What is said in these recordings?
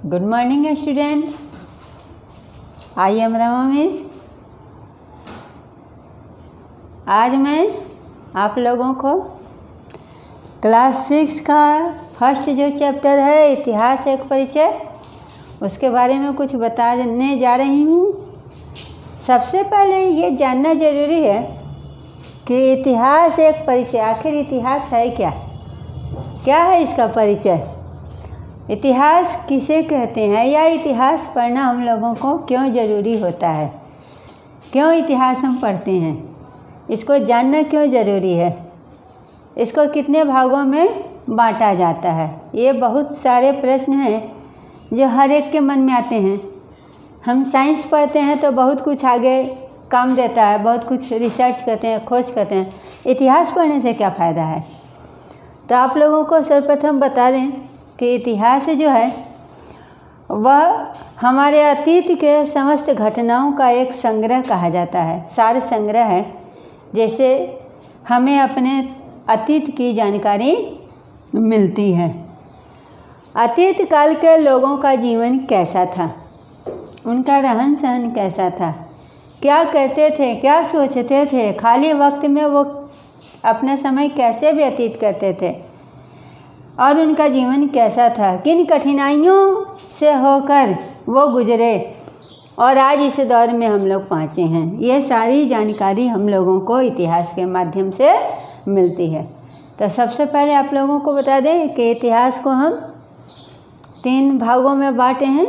Good morning student, I am Rama miss. आज मैं आप लोगों को क्लास 6 का फर्स्ट जो चैप्टर है इतिहास एक परिचय, उसके बारे में कुछ बताने जा रही हूँ। सबसे पहले ये जानना ज़रूरी है कि इतिहास एक परिचय, आखिर इतिहास है क्या? क्या है इसका परिचय? इतिहास किसे कहते हैं या इतिहास पढ़ना हम लोगों को क्यों ज़रूरी होता है? क्यों इतिहास हम पढ़ते हैं? इसको जानना क्यों ज़रूरी है? इसको कितने भागों में बांटा जाता है? ये बहुत सारे प्रश्न हैं जो हर एक के मन में आते हैं। हम साइंस पढ़ते हैं तो बहुत कुछ आगे काम देता है, बहुत कुछ रिसर्च करते हैं, खोज करते हैं। इतिहास पढ़ने से क्या फ़ायदा है? तो आप लोगों को सर्वप्रथम बता दें कि इतिहास जो है वह हमारे अतीत के समस्त घटनाओं का एक संग्रह कहा जाता है, सार संग्रह है। जैसे हमें अपने अतीत की जानकारी मिलती है। अतीत काल के लोगों का जीवन कैसा था, उनका रहन सहन कैसा था, क्या करते थे, क्या सोचते थे, खाली वक्त में वो अपना समय कैसे व्यतीत करते थे और उनका जीवन कैसा था, किन कठिनाइयों से होकर वो गुजरे और आज इस दौर में हम लोग पहुँचे हैं। ये सारी जानकारी हम लोगों को इतिहास के माध्यम से मिलती है। तो सबसे पहले आप लोगों को बता दें कि इतिहास को हम 3 भागों में बांटे हैं।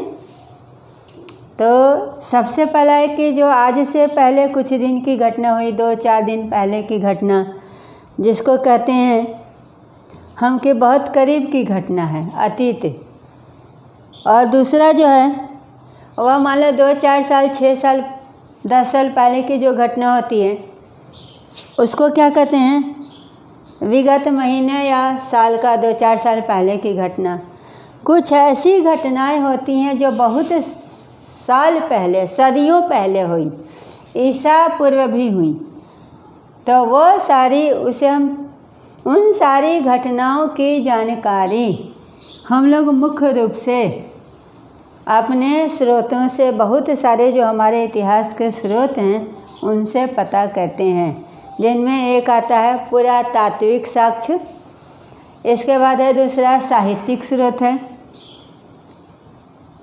तो सबसे पहला है कि जो आज से पहले कुछ दिन की घटना हुई, 2-4 दिन पहले की घटना, जिसको कहते हैं हम के बहुत करीब की घटना है, अतीत। और दूसरा जो है वह मान लो 2-4 साल, 6 साल, 10 साल पहले की जो घटना होती है उसको क्या कहते हैं? विगत महीने या साल का 2-4 साल पहले की घटना। कुछ ऐसी घटनाएं होती हैं जो बहुत साल पहले, सदियों पहले हुई, ईसा पूर्व भी हुई, तो वो सारी उसे हम उन सारी घटनाओं की जानकारी हम लोग मुख्य रूप से अपने स्रोतों से, बहुत सारे जो हमारे इतिहास के स्रोत हैं उनसे पता करते हैं, जिनमें एक आता है पुरातात्विक साक्ष्य, इसके बाद है दूसरा साहित्यिक स्रोत है,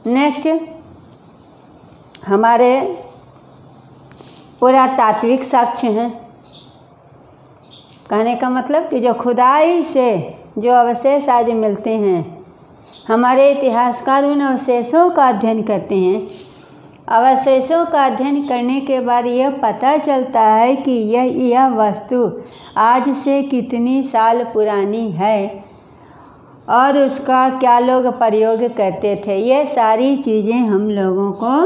नेक्स्ट हमारे पुरातात्विक साक्ष्य हैं। कहने का मतलब कि जो खुदाई से जो अवशेष आज मिलते हैं, हमारे इतिहासकार उन अवशेषों का अध्ययन करते हैं। अवशेषों का अध्ययन करने के बाद यह पता चलता है कि यह वस्तु आज से कितनी साल पुरानी है और उसका क्या लोग प्रयोग करते थे। ये सारी चीज़ें हम लोगों को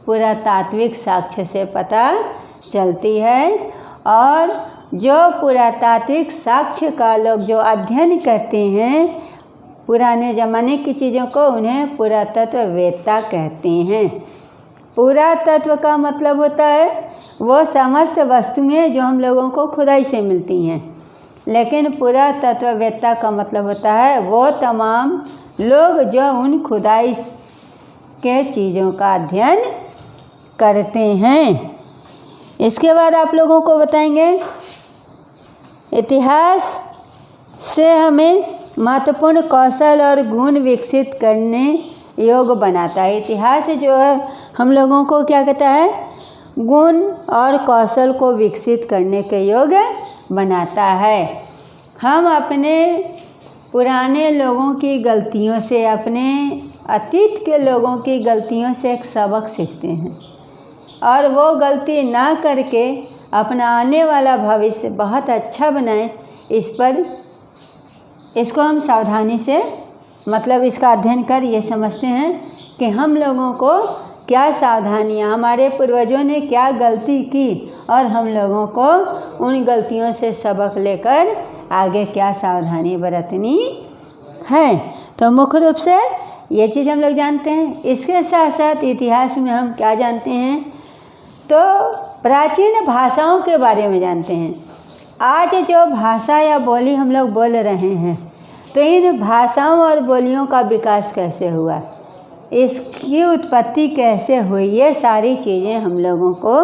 पुरातात्विक साक्ष्य से पता चलती है। और जो पुरातात्विक साक्ष्य का लोग जो अध्ययन करते हैं पुराने ज़माने की चीज़ों को, उन्हें पुरातत्ववेत्ता कहते हैं। पुरातत्व का मतलब होता है वो समस्त वस्तुएं जो हम लोगों को खुदाई से मिलती हैं, लेकिन पुरातत्ववेत्ता का मतलब होता है वो तमाम लोग जो उन खुदाई के चीज़ों का अध्ययन करते हैं। इसके बाद आप लोगों को बताएंगे इतिहास से हमें महत्वपूर्ण कौशल और गुण विकसित करने योग्य बनाता है। इतिहास जो है हम लोगों को क्या कहता है? गुण और कौशल को विकसित करने के योग्य बनाता है। हम अपने पुराने लोगों की गलतियों से, अपने अतीत के लोगों की गलतियों से एक सबक सीखते हैं और वो गलती ना करके अपना आने वाला भविष्य बहुत अच्छा बनाएं। इसको हम सावधानी से, मतलब इसका अध्ययन कर ये समझते हैं कि हम लोगों को क्या सावधानियां, हमारे पूर्वजों ने क्या गलती की और हम लोगों को उन गलतियों से सबक लेकर आगे क्या सावधानी बरतनी है। तो मुख्य रूप से ये चीज़ हम लोग जानते हैं। इसके साथ साथ इतिहास में हम क्या जानते हैं? तो प्राचीन भाषाओं के बारे में जानते हैं। आज जो भाषा या बोली हम लोग बोल रहे हैं, तो इन भाषाओं और बोलियों का विकास कैसे हुआ, इसकी उत्पत्ति कैसे हुई, ये सारी चीज़ें हम लोगों को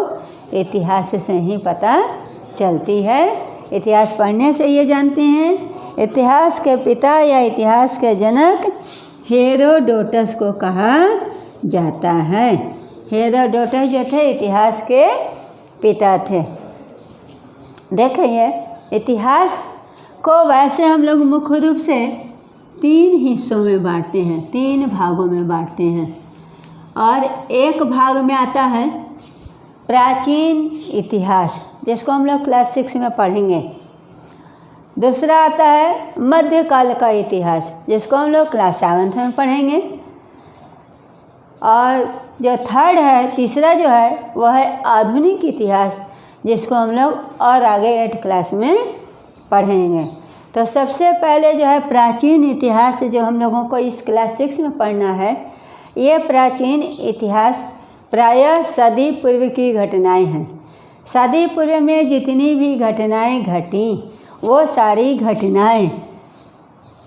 इतिहास से ही पता चलती है। इतिहास पढ़ने से ये जानते हैं। इतिहास के पिता या इतिहास के जनक हेरोडोटस को कहा जाता है। हेरोडोटस जो थे इतिहास के पिता थे। देखिए, इतिहास को वैसे हम लोग मुख्य रूप से 3 हिस्सों में बांटते हैं, 3 भागों में बांटते हैं। और एक भाग में आता है प्राचीन इतिहास, जिसको हम लोग क्लास 6 में पढ़ेंगे। दूसरा आता है मध्यकाल का इतिहास, जिसको हम लोग क्लास 7 में पढ़ेंगे। और जो थर्ड है, तीसरा जो है, वह है आधुनिक इतिहास, जिसको हम लोग और आगे 8 क्लास में पढ़ेंगे। तो सबसे पहले जो है प्राचीन इतिहास, जो हम लोगों को इस क्लास 6 में पढ़ना है, ये प्राचीन इतिहास प्रायः सदी पूर्व की घटनाएं हैं। सदी पूर्व में जितनी भी घटनाएं घटी, वो सारी घटनाएं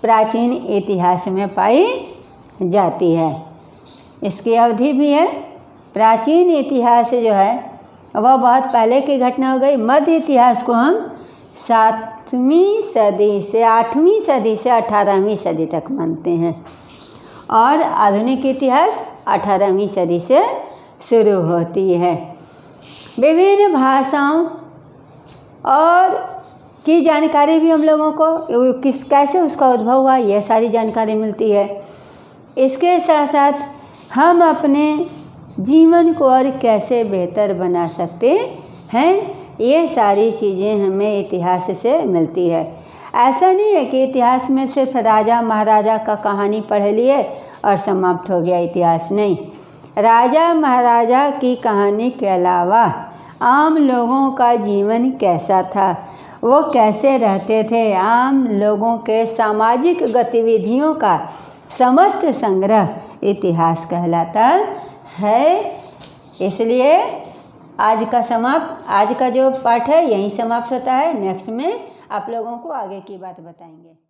प्राचीन इतिहास में पाई जाती है। इसकी अवधि भी है। प्राचीन इतिहास जो है वह बहुत पहले की घटना हो गई। मध्य इतिहास को हम 7वीं सदी से 8वीं सदी से 18वीं सदी तक मानते हैं। और आधुनिक इतिहास 18वीं सदी से शुरू होती है। विभिन्न भाषाओं और की जानकारी भी हम लोगों को कैसे उसका उद्भव हुआ, यह सारी जानकारी मिलती है। इसके साथ साथ हम अपने जीवन को और कैसे बेहतर बना सकते हैं, ये सारी चीज़ें हमें इतिहास से मिलती है। ऐसा नहीं है कि इतिहास में सिर्फ राजा महाराजा का कहानी पढ़ लिए और समाप्त हो गया इतिहास। नहीं, राजा महाराजा की कहानी के अलावा आम लोगों का जीवन कैसा था, वो कैसे रहते थे, आम लोगों के सामाजिक गतिविधियों का समस्त संग्रह इतिहास कहलाता है। इसलिए आज का जो पाठ है यहीं समाप्त होता है। नेक्स्ट में आप लोगों को आगे की बात बताएंगे।